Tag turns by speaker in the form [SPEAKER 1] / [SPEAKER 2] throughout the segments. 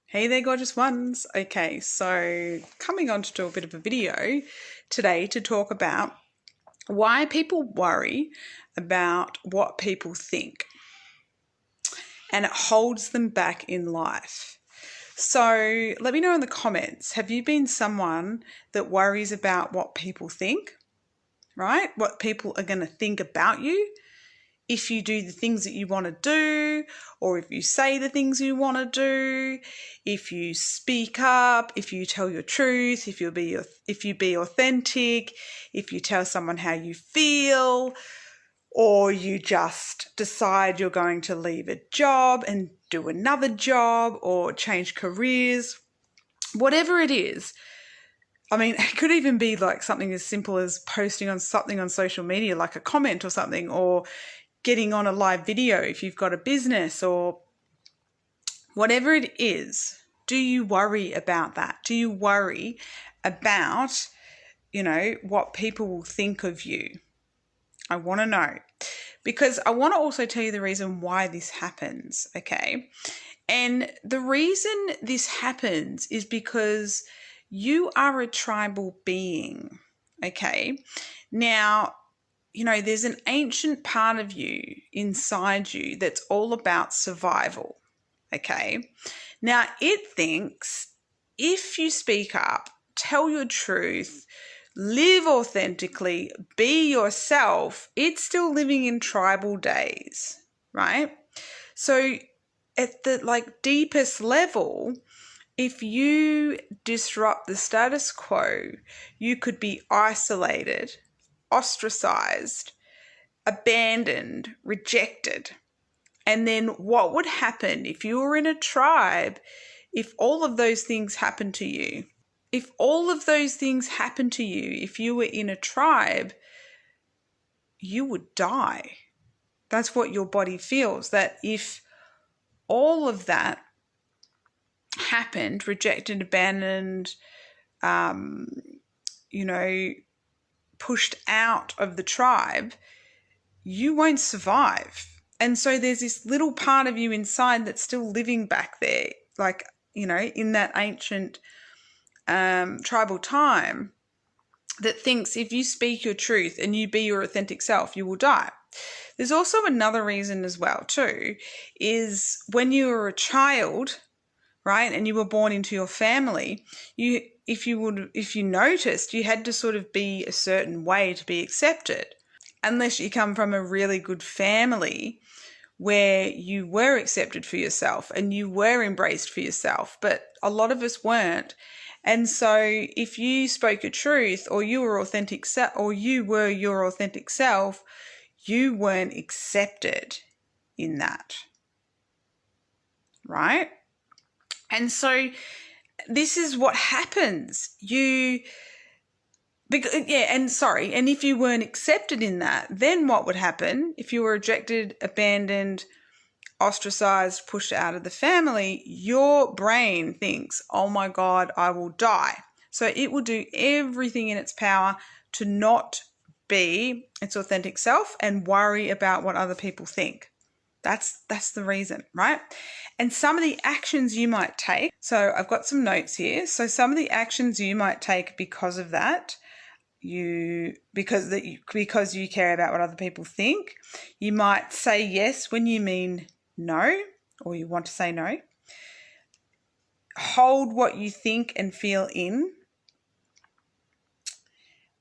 [SPEAKER 1] Hey there, gorgeous ones. Okay, so coming on to do a bit of a video today to talk about why people worry about what people think and it holds them back in life. So let me know in the comments, have you been someone that worries about what people think, right? What people are going to think about you? If you do the things that you want to do, or if you say the things you want to do, if you speak up, if you tell your truth, if you be authentic, if you tell someone how you feel, or you just decide you're going to leave a job and do another job or change careers, whatever it is. I mean, it could even be like something as simple as posting on something on social media, like a comment or something, or getting on a live video if you've got a business or whatever it is. Do you worry about that? Do you worry about, what people will think of you? I want to know, because I want to also tell you the reason why this happens, okay? And the reason this happens is because you are a tribal being, okay? Now, there's an ancient part of you inside you that's all about survival, okay? Now, it thinks if you speak up, tell your truth, live authentically, be yourself, it's still living in tribal days, right? So at the deepest level, if you disrupt the status quo, you could be isolated, ostracized, abandoned, rejected. And then what would happen if you were in a tribe, if all of those things happened to you? If all of those things happened to you, if you were in a tribe, you would die. That's what your body feels, that if all of that happened, rejected, abandoned, pushed out of the tribe, you won't survive. And so there's this little part of you inside that's still living back there, in that ancient tribal time, that thinks if you speak your truth and you be your authentic self, you will die. There's also another reason as well too, is when you were a child, right, and you were born into your family, if you noticed, you had to sort of be a certain way to be accepted. Unless you come from a really good family where you were accepted for yourself and you were embraced for yourself, but a lot of us weren't. And so if you spoke your truth, or you were your authentic self, you weren't accepted in that, right? And so this is what happens. And if you weren't accepted in that, then what would happen? If you were rejected, abandoned, ostracized, pushed out of the family, your brain thinks, oh my God, I will die. So it will do everything in its power to not be its authentic self and worry about what other people think. That's the reason, right? And some of the actions you might take, so I've got some notes here. So some of the actions you might take because of that, because you care about what other people think, you might say yes when you mean no, or you want to say no. Hold what you think and feel in.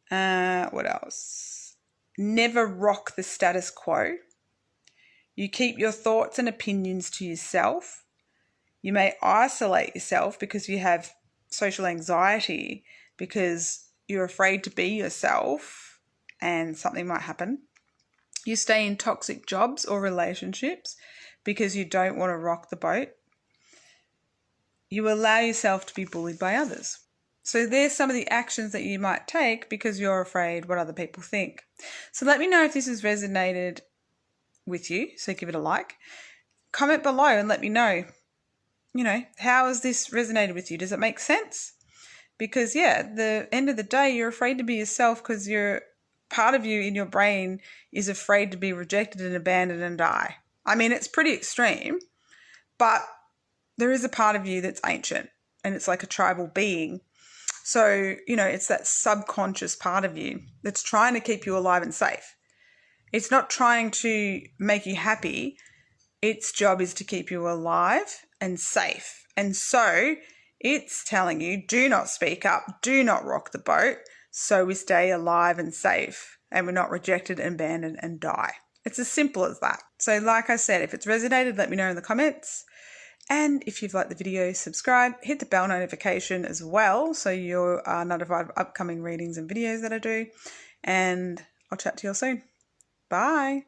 [SPEAKER 1] What else? Never rock the status quo. You keep your thoughts and opinions to yourself. You may isolate yourself because you have social anxiety, because you're afraid to be yourself and something might happen. You stay in toxic jobs or relationships because you don't want to rock the boat. You allow yourself to be bullied by others. So there's some of the actions that you might take because you're afraid what other people think. So let me know if this has resonated with you. So give it a like. Comment below and let me know, how has this resonated with you? Does it make sense? Because, at the end of the day, you're afraid to be yourself because part of you in your brain is afraid to be rejected and abandoned and die. I mean, it's pretty extreme, but there is a part of you that's ancient and it's like a tribal being. So, it's that subconscious part of you that's trying to keep you alive and safe. It's not trying to make you happy. Its job is to keep you alive and safe. And so it's telling you, do not speak up, do not rock the boat, so we stay alive and safe and we're not rejected and abandoned and die. It's as simple as that. So like I said, if it's resonated, let me know in the comments. And if you've liked the video, subscribe, hit the bell notification as well so you are notified of upcoming readings and videos that I do. And I'll chat to you all soon. Bye.